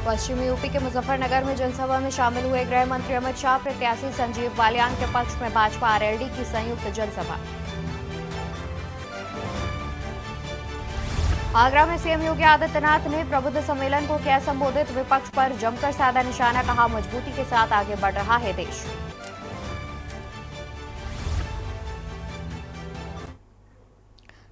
पश्चिमी यूपी के मुजफ्फरनगर में जनसभा में शामिल हुए गृह मंत्री अमित शाह। प्रत्याशी संजीव बालियान के पक्ष में भाजपा आरएलडी की संयुक्त जनसभा। आगरा में सीएम योगी आदित्यनाथ ने प्रबुद्ध सम्मेलन को किया संबोधित। विपक्ष पर जमकर साधा निशाना, कहा मजबूती के साथ आगे बढ़ रहा है देश।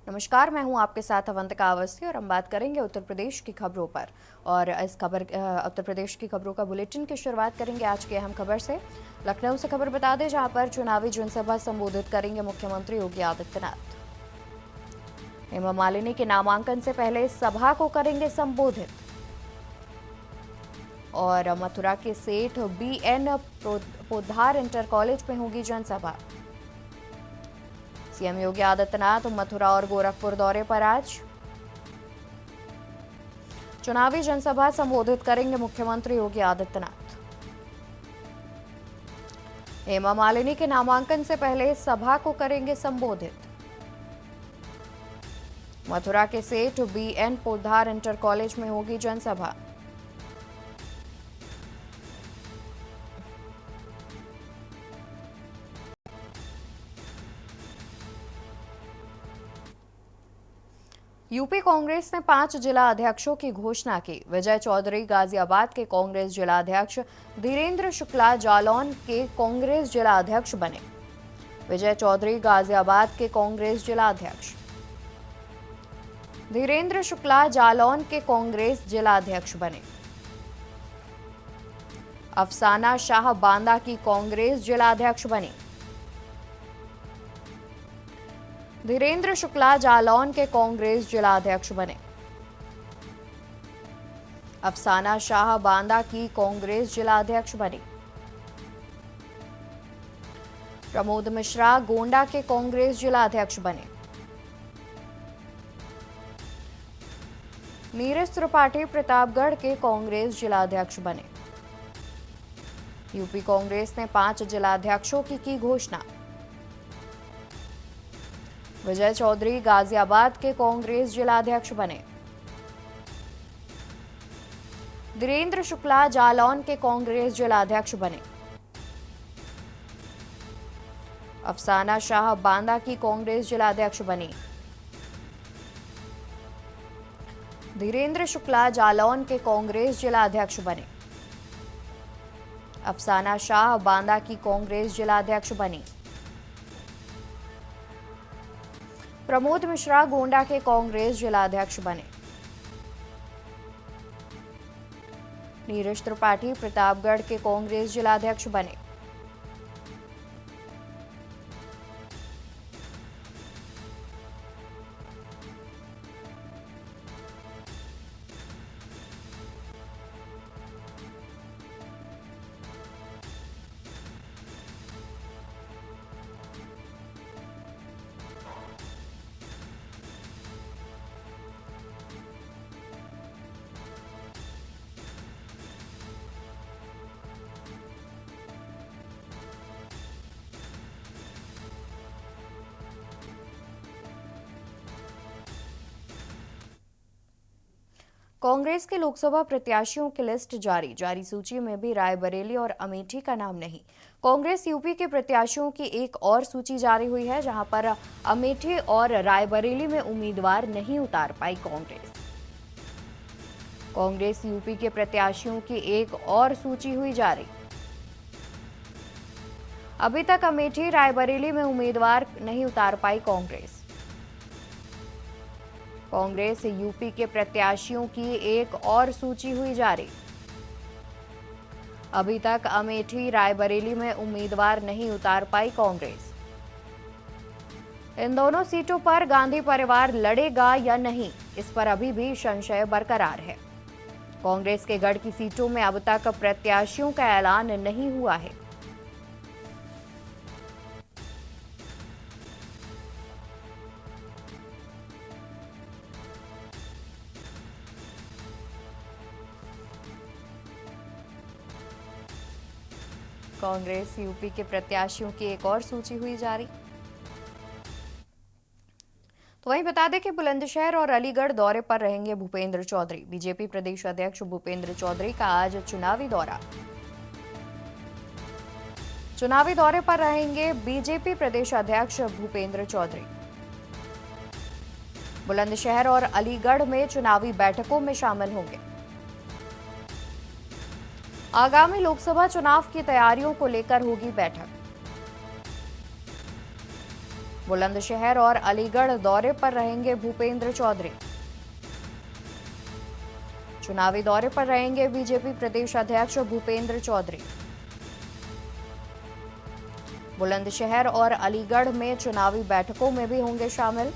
नमस्कार, मैं हूं आपके साथ अवंतिका अवस्थी और हम बात करेंगे उत्तर प्रदेश की खबरों पर। और उत्तर प्रदेश की खबरों का बुलेटिन की शुरुआत करेंगे आज की अहम खबर से। लखनऊ से खबर बता दें, जहां पर चुनावी जनसभा संबोधित करेंगे मुख्यमंत्री योगी आदित्यनाथ। हेमा मालिनी के नामांकन से पहले सभा को करेंगे संबोधित। और मथुरा के सेठ BN पोद्दार इंटर कॉलेज में होगी जनसभा। सीएम योगी आदित्यनाथ मथुरा और गोरखपुर दौरे पर आज। चुनावी जनसभा संबोधित करेंगे मुख्यमंत्री योगी आदित्यनाथ। हेमा मालिनी के नामांकन से पहले सभा को करेंगे संबोधित। मथुरा के सेठ BN पोद्दार इंटर कॉलेज में होगी जनसभा। यूपी कांग्रेस ने 5 जिला अध्यक्षों की घोषणा की। विजय चौधरी गाजियाबाद के कांग्रेस जिला अध्यक्ष, धीरेन्द्र शुक्ला जालौन के कांग्रेस जिला अध्यक्ष बने। विजय चौधरी गाजियाबाद के कांग्रेस जिला अध्यक्ष, धीरेन्द्र शुक्ला जालौन के कांग्रेस जिला अध्यक्ष बने। अफसाना शाह बांदा की कांग्रेस जिला अध्यक्ष बनी। धीरेन्द्र शुक्ला जालौन के कांग्रेस जिला अध्यक्ष बने। अफसाना शाह बांदा की कांग्रेस जिला अध्यक्ष बनी। प्रमोद मिश्रा गोंडा के कांग्रेस जिला अध्यक्ष बने। नीरज त्रिपाठी प्रतापगढ़ के कांग्रेस जिला अध्यक्ष बने। यूपी कांग्रेस ने 5 जिला अध्यक्षों की घोषणा। विजय चौधरी गाजियाबाद के कांग्रेस जिला अध्यक्ष बने। धीरेन्द्र शुक्ला जालौन के कांग्रेस जिला अध्यक्ष बने। अफसाना शाह बांदा की कांग्रेस जिला अध्यक्ष बनी। धीरेन्द्र शुक्ला जालौन के कांग्रेस जिला अध्यक्ष बने। अफसाना शाह बांदा की कांग्रेस जिला अध्यक्ष बनी। प्रमोद मिश्रा गोंडा के कांग्रेस जिला अध्यक्ष बने। नीरज त्रिपाठी प्रतापगढ़ के कांग्रेस जिला अध्यक्ष बने। कांग्रेस के लोकसभा प्रत्याशियों की लिस्ट जारी सूची में भी रायबरेली और अमेठी का नाम नहीं। कांग्रेस यूपी के प्रत्याशियों की एक और सूची जारी हुई है, जहां पर अमेठी और रायबरेली में उम्मीदवार नहीं उतार पाई कांग्रेस यूपी के प्रत्याशियों की एक और सूची हुई जारी। अभी तक अमेठी रायबरेली में उम्मीदवार नहीं उतार पाई कांग्रेस यूपी के प्रत्याशियों की एक और सूची हुई जारी। अभी तक अमेठी रायबरेली में उम्मीदवार नहीं उतार पाई कांग्रेस। इन दोनों सीटों पर गांधी परिवार लड़ेगा या नहीं, इस पर अभी भी संशय बरकरार है। कांग्रेस के गढ़ की सीटों में अब तक प्रत्याशियों का ऐलान नहीं हुआ है। कांग्रेस यूपी के प्रत्याशियों की एक और सूची हुई जारी। तो वहीं वहीं बता दें कि बुलंदशहर और अलीगढ़ दौरे पर रहेंगे भूपेंद्र चौधरी। बीजेपी प्रदेश अध्यक्ष भूपेंद्र चौधरी का आज चुनावी दौरे पर रहेंगे बीजेपी प्रदेश अध्यक्ष भूपेंद्र चौधरी। बुलंदशहर और अलीगढ़ में चुनावी बैठकों में शामिल होंगे। आगामी लोकसभा चुनाव की तैयारियों को लेकर होगी बैठक। बुलंदशहर और अलीगढ़ दौरे पर रहेंगे भूपेंद्र चौधरी। चुनावी दौरे पर रहेंगे बीजेपी प्रदेश अध्यक्ष भूपेंद्र चौधरी। बुलंदशहर और अलीगढ़ में चुनावी बैठकों में भी होंगे शामिल।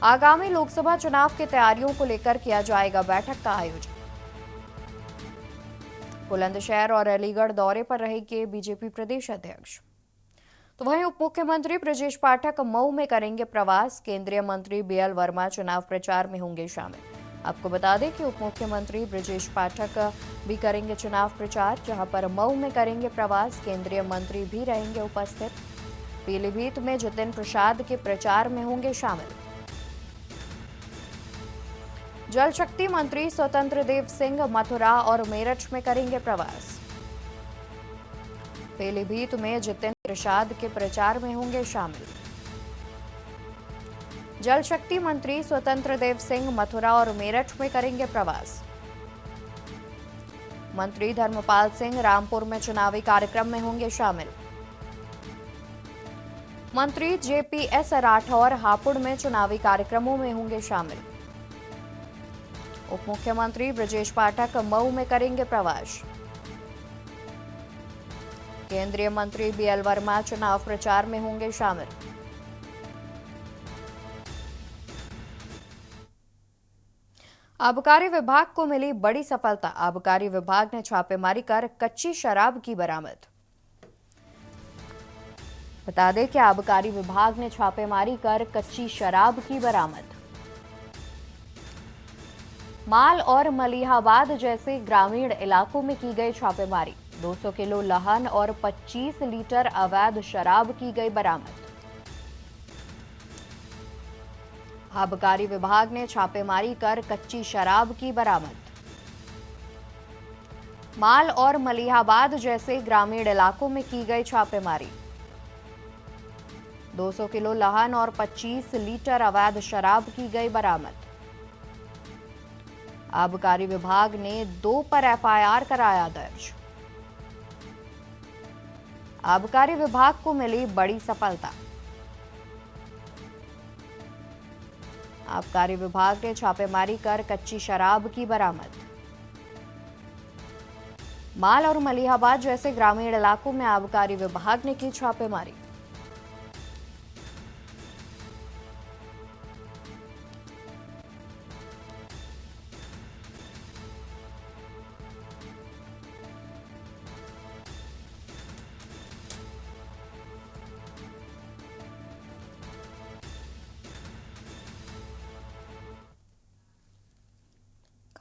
आगामी लोकसभा चुनाव की तैयारियों को लेकर किया जाएगा बैठक का आयोजन। बुलंदशहर और अलीगढ़ दौरे पर रहेंगे बीजेपी प्रदेश अध्यक्ष। तो वहीं उप मुख्यमंत्री ब्रजेश पाठक मऊ में करेंगे प्रवास। केंद्रीय मंत्री बीएल वर्मा चुनाव प्रचार में होंगे शामिल। आपको बता दें कि उप मुख्यमंत्री ब्रजेश पाठक भी करेंगे चुनाव प्रचार, जहां पर मऊ में करेंगे प्रवास। केंद्रीय मंत्री भी रहेंगे उपस्थित। पीलीभीत में जितिन प्रसाद के प्रचार में होंगे शामिल। जल शक्ति मंत्री स्वतंत्र देव सिंह मथुरा और मेरठ में करेंगे प्रवास। पीलीभीत में जितिन प्रसाद के प्रचार में होंगे शामिल। जल शक्ति मंत्री स्वतंत्र देव सिंह मथुरा और मेरठ में करेंगे प्रवास। मंत्री धर्मपाल सिंह रामपुर में चुनावी कार्यक्रम में होंगे शामिल। मंत्री जेपीएस राठौर हापुड़ में चुनावी कार्यक्रमों में होंगे शामिल। उप मुख्यमंत्री ब्रजेश पाठक मऊ में करेंगे प्रवास। केंद्रीय मंत्री बीएल वर्मा चुनाव प्रचार में होंगे शामिल। आबकारी विभाग को मिली बड़ी सफलता। आबकारी विभाग ने छापेमारी कर कच्ची शराब की बरामद। बता दें कि आबकारी विभाग ने छापेमारी कर कच्ची शराब की बरामद। माल और मलिहाबाद जैसे ग्रामीण इलाकों में की गई छापेमारी। 200 किलो लहन और 25 लीटर अवैध शराब की गई बरामद। आबकारी विभाग ने छापेमारी कर कच्ची शराब की बरामद। माल और मलिहाबाद जैसे ग्रामीण इलाकों में की गई छापेमारी। 200 किलो लहन और 25 लीटर अवैध शराब की गई बरामद। आबकारी विभाग ने 2 पर एफआईआर कराया दर्ज। आबकारी विभाग को मिली बड़ी सफलता। आबकारी विभाग ने छापेमारी कर कच्ची शराब की बरामद। माल और मलिहाबाद जैसे ग्रामीण इलाकों में आबकारी विभाग ने की छापेमारी।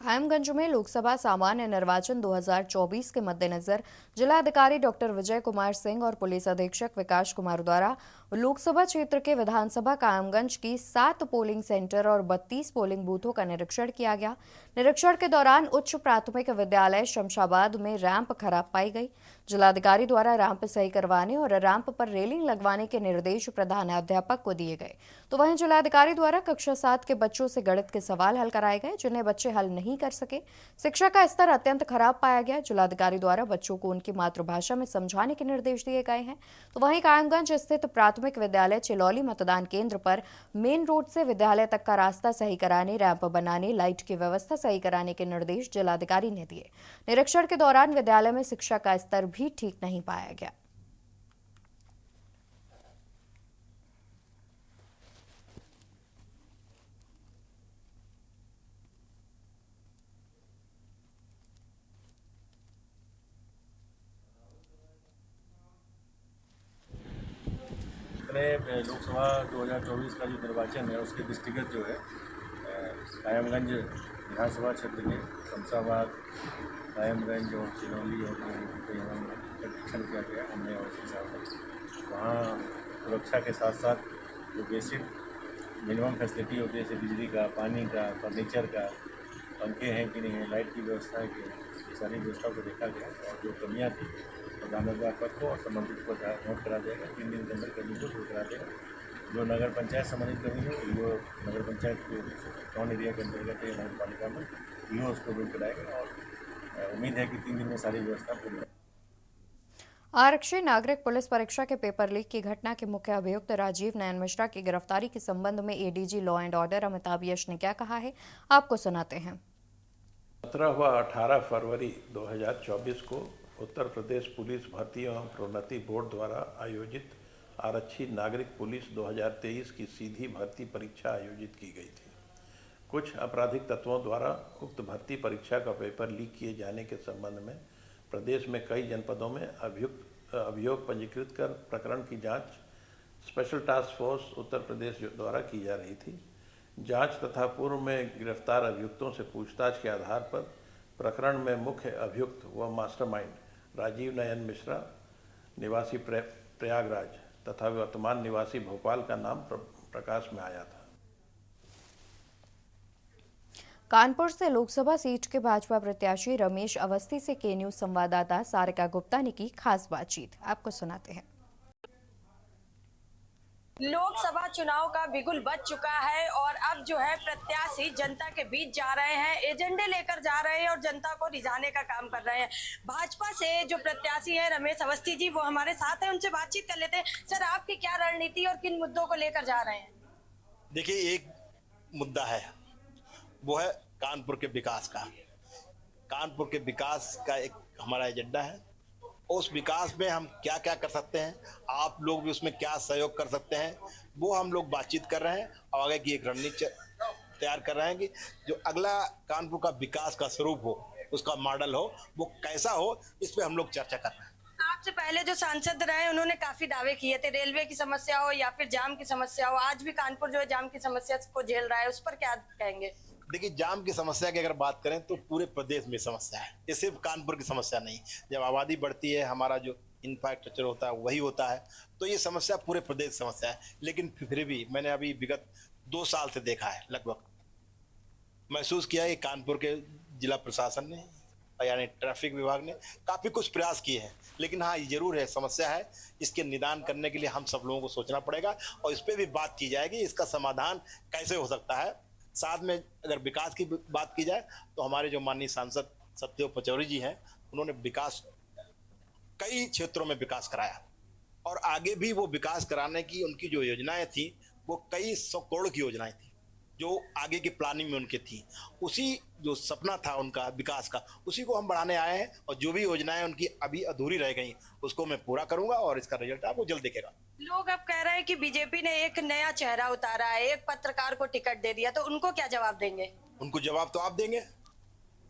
कायमगंज में लोकसभा सामान्य निर्वाचन 2024 के मद्देनजर जिलाधिकारी डॉक्टर विजय कुमार सिंह और पुलिस अधीक्षक विकास कुमार द्वारा लोकसभा क्षेत्र के विधानसभा कायमगंज की 7 पोलिंग सेंटर और 32 पोलिंग बूथों का निरीक्षण किया गया। निरीक्षण के दौरान उच्च प्राथमिक विद्यालय शमशाबाद में रैंप खराब पाई गई। जिलाधिकारी द्वारा रैंप सही करवाने और रैंप पर रेलिंग लगवाने के निर्देश प्रधानाध्यापक को दिए गए। तो वहीं जिलाधिकारी द्वारा कक्षा 7 के बच्चों से गणित के सवाल हल कराए गए, जिन्हें बच्चे हल नहीं कर सके। शिक्षा का स्तर अत्यंत खराब पाया गया। जिलाधिकारी द्वारा बच्चों को उनकी मातृभाषा में समझाने के निर्देश दिए गए हैं। तो वहीं कायमगंज स्थित प्राथमिक विद्यालय चिलौली मतदान केंद्र पर मेन रोड से विद्यालय तक का रास्ता सही कराने, रैंप बनाने, लाइट की व्यवस्था सही कराने के निर्देश जिलाधिकारी ने दिए। निरीक्षण के दौरान विद्यालय में शिक्षा का स्तर भी ठीक नहीं पाया गया। लोकसभा 2024 का जो निर्वाचन है उसके दृष्टिगत जो है कायमगंज विधानसभा क्षेत्र के शमशाबाद, कायमगंज और चिलौली और परीक्षण किया गया हमने और उसके साथ वहाँ सुरक्षा के साथ साथ जो बेसिक मिनिमम फैसिलिटी होती है, जैसे बिजली का, पानी का, फर्नीचर का, पंखे हैं कि नहीं है, लाइट की व्यवस्था है कि नहीं, ये सारी व्यवस्थाओं को देखा गया और जो कमियाँ थी प्रधानाध्यापक को और संबंधित को नोट करा देगा, 3 दिन के अंदर कमी को दूर करा देगा। जो नगर पंचायत संबंधित कमी है वो नगर पंचायत के टाउन एरिया के अंतर्गत है, नगर पालिका में वो उसको दूर कराएगा और उम्मीद है कि 3 दिन में सारी व्यवस्था पूरी हो। आरक्षी नागरिक पुलिस परीक्षा के पेपर लीक की घटना के मुख्य अभियुक्त राजीव नयन मिश्रा की गिरफ्तारी के संबंध में ADG law and order Amitabh Yash ने क्या कहा है, आपको सुनाते हैं। 17 व 18 फरवरी 2024 को उत्तर प्रदेश पुलिस भर्ती एवं प्रोन्नति बोर्ड द्वारा आयोजित आरक्षी नागरिक पुलिस 2023 की सीधी भर्ती परीक्षा आयोजित की गई थी। कुछ आपराधिक तत्वों द्वारा उक्त भर्ती परीक्षा का पेपर लीक किए जाने के संबंध में प्रदेश में कई जनपदों में अभियोग पंजीकृत कर प्रकरण की जांच special task force Uttar Pradesh द्वारा की जा रही थी। जांच तथा पूर्व में गिरफ्तार अभियुक्तों से पूछताछ के आधार पर प्रकरण में मुख्य अभियुक्त व मास्टरमाइंड राजीव नयन मिश्रा निवासी प्रयागराज तथा वर्तमान निवासी भोपाल का नाम प्रकाश में आया था। कानपुर से लोकसभा सीट के भाजपा प्रत्याशी रमेश अवस्थी से के न्यूज संवाददाता सारिका गुप्ता ने की खास बातचीत, आपको सुनाते हैं। लोकसभा चुनाव का बिगुल बज चुका है और अब जो है प्रत्याशी जनता के बीच जा रहे हैं, एजेंडे लेकर जा रहे हैं और जनता को रिझाने का काम कर रहे हैं। भाजपा से जो प्रत्याशी है रमेश अवस्थी जी, वो हमारे साथ हैं, उनसे बातचीत कर लेते हैं। सर, आपकी क्या रणनीति और किन मुद्दों को लेकर जा रहे हैं? देखिए, एक मुद्दा है, वो है कानपुर के विकास का। कानपुर के विकास का एक हमारा एजेंडा है। उस विकास में हम क्या क्या कर सकते हैं, आप लोग भी उसमें क्या सहयोग कर सकते हैं, वो हम लोग बातचीत कर रहे हैं और आगे की एक रणनीति तैयार कर रहे हैं कि जो अगला कानपुर का विकास का स्वरूप हो, उसका मॉडल हो, वो कैसा हो, इस पे हम लोग चर्चा कर रहे हैं। आपसे पहले जो सांसद रहे उन्होंने काफी दावे किए थे, रेलवे की समस्या हो या फिर जाम की समस्या हो। आज भी कानपुर जो है जाम की समस्या को झेल रहा है, उस पर क्या कहेंगे? देखिए, जाम की समस्या की अगर बात करें तो पूरे प्रदेश में समस्या है, ये सिर्फ कानपुर की समस्या नहीं। जब आबादी बढ़ती है, हमारा जो इंफ्रास्ट्रक्चर होता है वही होता है, तो ये समस्या पूरे प्रदेश की समस्या है। लेकिन फिर भी मैंने अभी विगत 2 साल से देखा है, लगभग महसूस किया है कि कानपुर के जिला प्रशासन ने यानी ट्रैफिक विभाग ने काफ़ी कुछ प्रयास किए हैं। लेकिन हाँ, ये जरूर है, समस्या है, इसके निदान करने के लिए हम सब लोगों को सोचना पड़ेगा और इस पर भी बात की जाएगी, इसका समाधान कैसे हो सकता है। साथ में अगर विकास की बात की जाए तो हमारे जो माननीय सांसद सत्यदेव पचौरी जी हैं, उन्होंने विकास कई क्षेत्रों में विकास कराया और आगे भी वो विकास कराने की उनकी जो योजनाएं थी, वो कई 100 करोड़ की योजनाएं थी जो आगे की प्लानिंग में उनके थी। उसी जो सपना था उनका विकास का, उसी को हम बढ़ाने आए हैं और जो भी योजनाएं उनकी अभी अधूरी रह गई उसको मैं पूरा करूंगा और इसका रिजल्ट आपको जल्द दिखेगा। लोग अब कह रहे हैं कि बीजेपी ने एक नया चेहरा उतारा है, एक पत्रकार को टिकट दे दिया, तो उनको क्या जवाब देंगे? उनको जवाब तो आप देंगे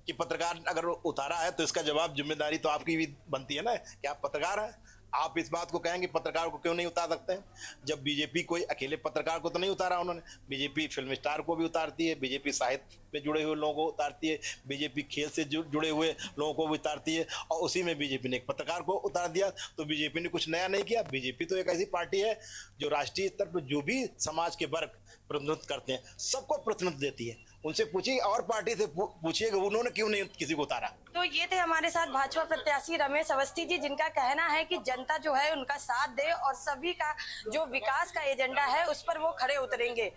कि पत्रकार अगर उतारा है तो इसका जवाब, जिम्मेदारी तो आपकी भी बनती है ना कि आप पत्रकार हैं। आप इस बात को कहेंगे पत्रकार को क्यों नहीं उतार सकते हैं? जब बीजेपी कोई अकेले पत्रकार को तो नहीं उतारा उन्होंने, बीजेपी फिल्म स्टार को भी उतारती है, बीजेपी साहित्य में जुड़े हुए लोगों को उतारती है, बीजेपी खेल से जुड़े हुए लोगों को भी उतारती है और उसी में बीजेपी ने एक पत्रकार को उतार दिया। तो बीजेपी ने कुछ नया नहीं किया। बीजेपी तो एक ऐसी पार्टी है जो राष्ट्रीय स्तर पर जो भी समाज के वर्ग प्रतिनिधित्व करते हैं सबको प्रतिनिधित्व देती है। उनसे पूछिए और पार्टी से पूछिएगा उन्होंने क्यों नहीं किसी को उतारा। तो ये थे हमारे साथ भाजपा प्रत्याशी रमेश अवस्थी जी, जिनका कहना है कि जनता जो है उनका साथ दे और सभी का जो विकास का एजेंडा है उस पर वो खड़े उतरेंगे।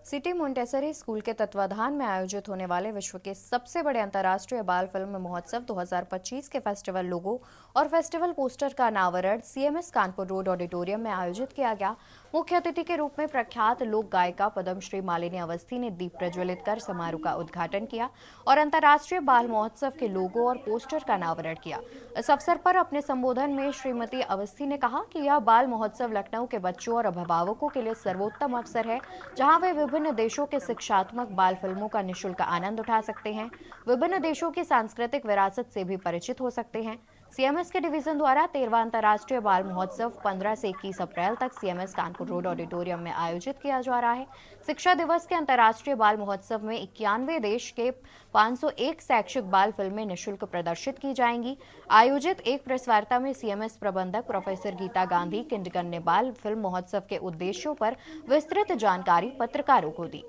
सिटी मोंटेसरी स्कूल के तत्वाधान में आयोजित होने वाले विश्व के सबसे बड़े अंतर्राष्ट्रीय बाल फिल्म महोत्सव 2025 के फेस्टिवल लोगो और फेस्टिवल पोस्टर का अनावरण सीएमएस कानपुर रोड ऑडिटोरियम में आयोजित किया गया। मुख्य अतिथि के रूप में प्रख्यात लोक गायिका पद्मश्री मालिनी अवस्थी ने दीप प्रज्वलित कर समारोह का उद्घाटन किया और अंतर्राष्ट्रीय बाल महोत्सव के लोगो और पोस्टर का अनावरण किया। इस अवसर पर अपने संबोधन में श्रीमती अवस्थी ने कहा कि यह बाल महोत्सव लखनऊ के बच्चों और अभिभावकों के लिए सर्वोत्तम अवसर है, जहां वे विभिन्न देशों के शिक्षात्मक बाल फिल्मों का निःशुल्क आनंद उठा सकते हैं, विभिन्न देशों की सांस्कृतिक विरासत से भी परिचित हो सकते हैं। सीएमएस के डिवीजन द्वारा 13वां अंतर्राष्ट्रीय बाल महोत्सव 15 से 21 अप्रैल तक सीएमएस कानपुर रोड ऑडिटोरियम में आयोजित किया जा रहा है। शिक्षा दिवस के अंतर्राष्ट्रीय बाल महोत्सव में 91 देश के 501 शैक्षिक बाल फिल्में निःशुल्क प्रदर्शित की जाएंगी। आयोजित एक प्रेस वार्ता में सीएमएस प्रबंधक प्रोफेसर गीता गांधी किंडगन ने बाल फिल्म महोत्सव के उद्देश्यों पर विस्तृत जानकारी पत्रकारों को दी।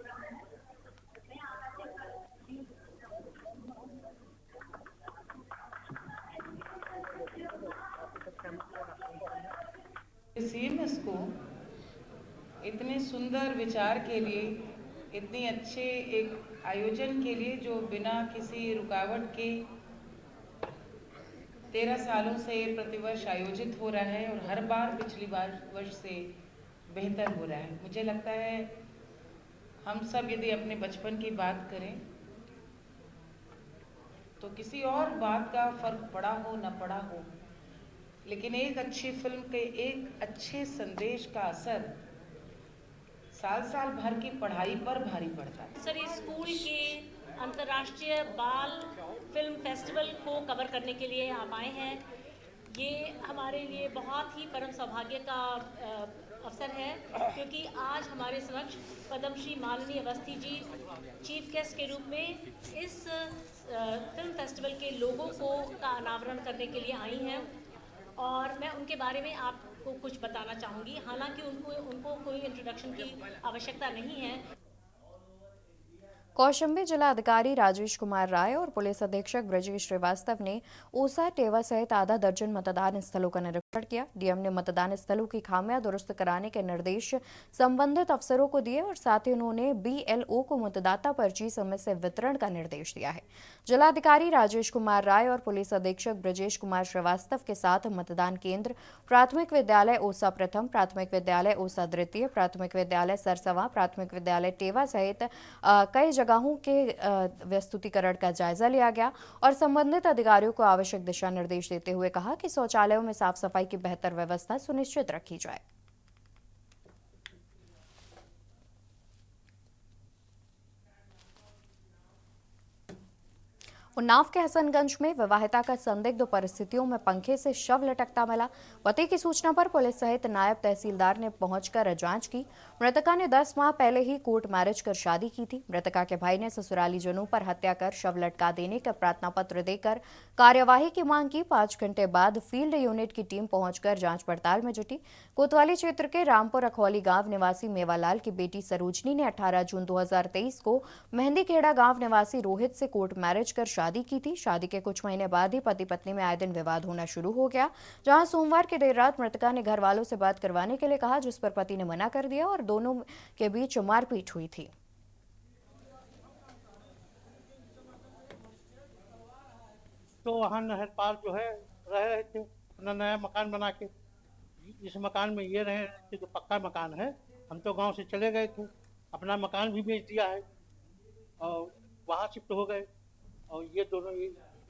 सीएमएस को इतने सुंदर विचार के लिए, इतने अच्छे एक आयोजन के लिए जो बिना किसी रुकावट के 13 सालों से प्रतिवर्ष आयोजित हो रहा है और हर बार पिछली वर्ष से बेहतर हो रहा है। मुझे लगता है हम सब यदि अपने बचपन की बात करें तो किसी और बात का फर्क पड़ा हो न पड़ा हो, लेकिन एक अच्छी फिल्म के एक अच्छे संदेश का असर साल साल भर की पढ़ाई पर भारी पड़ता है। सर, इस स्कूल के अंतर्राष्ट्रीय बाल फिल्म फेस्टिवल को कवर करने के लिए आप आए हैं। ये हमारे लिए बहुत ही परम सौभाग्य का अवसर है, क्योंकि आज हमारे समक्ष पद्मश्री मालिनी अवस्थी जी चीफ गेस्ट के रूप में इस फिल्म फेस्टिवल के लोगों का अनावरण करने के लिए आई हैं और मैं उनके बारे में आपको कुछ बताना चाहूँगी। हालांकि उनको कोई इंट्रोडक्शन की आवश्यकता नहीं है। कौशाम्बी जिला अधिकारी राजेश कुमार राय और पुलिस अधीक्षक ब्रजेश श्रीवास्तव ने ओसा टेवा सहित आधा दर्जन मतदान स्थलों का निरीक्षण किया। डीएम ने मतदान स्थलों की खामियां दुरुस्त कराने के निर्देश संबंधित अफसरों को दिए और साथ ही उन्होंने बीएलओ को मतदाता पर्ची समय से वितरण का निर्देश दिया है। जिलाधिकारी राजेश कुमार राय और पुलिस अधीक्षक ब्रजेश कुमार श्रीवास्तव के साथ मतदान केंद्र प्राथमिक विद्यालय ओसा प्रथम, प्राथमिक विद्यालय ओसा द्वितीय, प्राथमिक विद्यालय सरसवा, प्राथमिक विद्यालय टेवा सहित कई जगहों के व्यस्तुतीकरण का जायजा लिया गया और संबंधित अधिकारियों को आवश्यक दिशा निर्देश देते हुए कहा कि शौचालयों में साफ सफाई की बेहतर व्यवस्था सुनिश्चित रखी जाए। उन्नाव के हसनगंज में विवाहिता का संदिग्ध परिस्थितियों में पंखे से शव लटकता मिला। पति की सूचना पर पुलिस सहित नायब तहसीलदार ने पहुंचकर जांच की। मृतका ने 10 माह पहले ही कोर्ट मैरिज कर शादी की थी। मृतका के भाई ने ससुराली जनों पर हत्या कर शव लटका देने का प्रार्थना पत्र देकर कार्यवाही की मांग की। 5 घंटे बाद फील्ड यूनिट की टीम पहुंचकर जांच पड़ताल में जुटी। कोतवाली क्षेत्र के रामपुर अखौली गांव निवासी मेवालाल की बेटी सरोजनी ने 18 जून 2023 को मेहंदीखेड़ा गांव निवासी रोहित से कोर्ट मैरिज कर शादी की थी। शादी के कुछ महीने बाद ही पति पत्नी में आए दिन विवाद होना शुरू हो गया, जहां सोमवार की देर रात मृतका ने घर वालों से बात करवाने के लिए कहा, जिस पर पति ने मना कर दिया और दोनों के बीच मारपीट हुई थी। तो वहाँ नहर पार जो है रह रहे थे, अपना नया मकान बना के। इस मकान में ये रहे थे, जो पक्का मकान है। हम तो गांव से चले गए थे, अपना मकान भी बेच दिया है और वहाँ शिफ्ट हो गए। और ये दोनों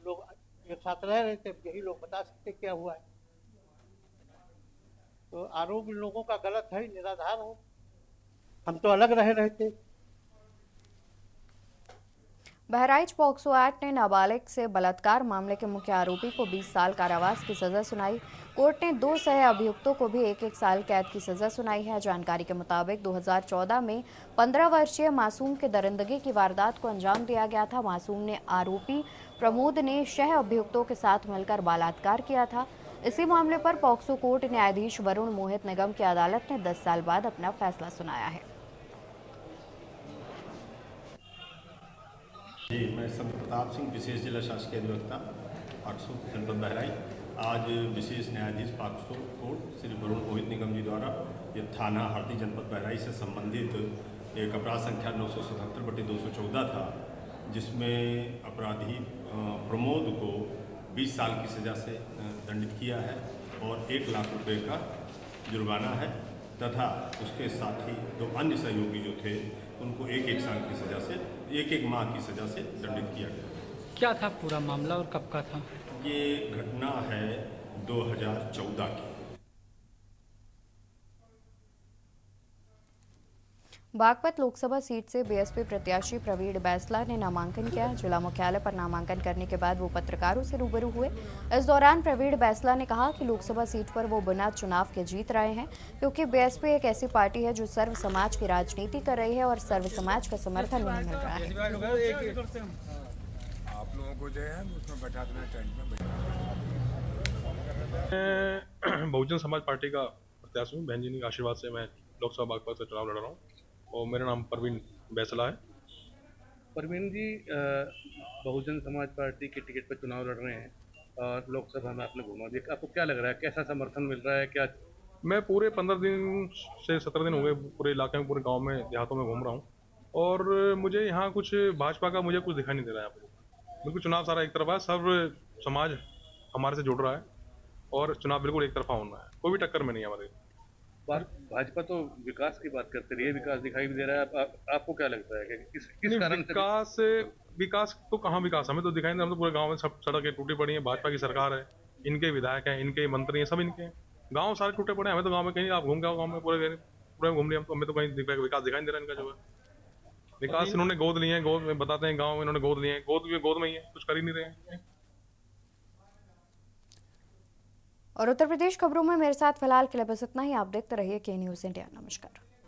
लोग एक साथ रह रहे थे। यही लोग बता सकते क्या हुआ है। तो आरोप इन लोगों का गलत है, निराधार हो। हम तो अलग रह रहे थे। बहराइच पॉक्सो एक्ट ने नाबालिग से बलात्कार मामले के मुख्य आरोपी को 20 साल कारावास की सजा सुनाई। कोर्ट ने 2 सह अभियुक्तों को भी 1-1 साल कैद की सजा सुनाई है। जानकारी के मुताबिक 2014 में 15 वर्षीय मासूम के दरिंदगी की वारदात को अंजाम दिया गया था। मासूम ने आरोपी प्रमोद ने सह अभियुक्तों के साथ मिलकर बलात्कार किया था। इसी मामले पर पॉक्सो कोर्ट न्यायाधीश वरुण मोहित निगम की अदालत ने 10 साल बाद अपना फैसला सुनाया है। जी, मैं संत प्रताप सिंह, विशेष जिला शासकीय अधिवक्ता पॉक्सो जनपद बहराइच। आज विशेष न्यायाधीश पॉक्सो कोर्ट श्री वरुण मोहित निगम जी द्वारा ये थाना हरदी जनपद बहराइच से संबंधित एक अपराध संख्या 977/214 था, जिसमें अपराधी प्रमोद को 20 साल की सज़ा से दंडित किया है और 1 लाख रुपए का जुर्माना है तथा उसके साथ ही 2 अन्य सहयोगी जो थे उनको 1-1 साल की सज़ा से 1-1 माह की सज़ा से दंडित किया गया। क्या था पूरा मामला और कब का था? ये घटना है 2014 की। बागपत लोकसभा सीट से बीएसपी प्रत्याशी प्रवीण बैसला ने नामांकन किया। जिला मुख्यालय पर नामांकन करने के बाद वो पत्रकारों से रूबरू हुए। इस दौरान प्रवीण बैसला ने कहा कि लोकसभा सीट पर वो बिना चुनाव के जीत रहे हैं, क्योंकि बीएसपी एक ऐसी पार्टी है जो सर्व समाज की राजनीति कर रही है और सर्व समाज का समर्थन नहीं मिल रहा है। आप लोगों को जो है उसमें बैठा देना टेंट में। बहुजन समाज पार्टी का प्रत्याशी हूँ। बहन जी के आशीर्वाद से मैं लोकसभा बागपत से चुनाव लड़ रहा हूँ और मेरा नाम प्रवीण बैसला है। प्रवीण जी बहुजन समाज पार्टी के टिकट पर चुनाव लड़ रहे हैं और लोकसभा में आपने घुमा दिया, आपको क्या लग रहा है, कैसा समर्थन मिल रहा है? क्या मैं पूरे 15 दिन से 17 दिन हो गए पूरे इलाके में, पूरे गांव में, देहातों में घूम रहा हूँ और मुझे यहाँ कुछ भाजपा का मुझे कुछ दिखाई नहीं दे रहा है। यहाँ पर बिल्कुल चुनाव सारा एक तरफा है, सर्व समाज हमारे से जुड़ रहा है और चुनाव बिल्कुल एक तरफा होना है, कोई भी टक्कर में नहीं है हमारे। भाजपा तो विकास की बात करते रही है, विकास दिखाई भी दे रहा है, आपको क्या लगता है कि किस कारण से विकास तो कहाँ विकास हमें तो दिखाई नहीं, हम तो पूरे गांव में सब सड़कें टूटी पड़ी हैं। भाजपा की सरकार है, इनके विधायक हैं, इनके मंत्री हैं, सब इनके हैं। गांव सारे टूटे पड़े हैं, हमें तो गांव में कहीं आप घूम के आओ, गांव में पूरे घूम लिया, हमें तो कहीं विकास दिखाई नहीं दे रहा इनका। जो है विकास इन्होंने गोद लिए हैं, गोद में बताते हैं गाँव में इन्होंने गोद लिए हैं, गोद में ही है, कुछ कर ही नहीं रहे हैं। और उत्तर प्रदेश खबरों में मेरे साथ फिलहाल के लिए बस इतना ही। आप देखते रहिए के न्यूज़ इंडिया। नमस्कार।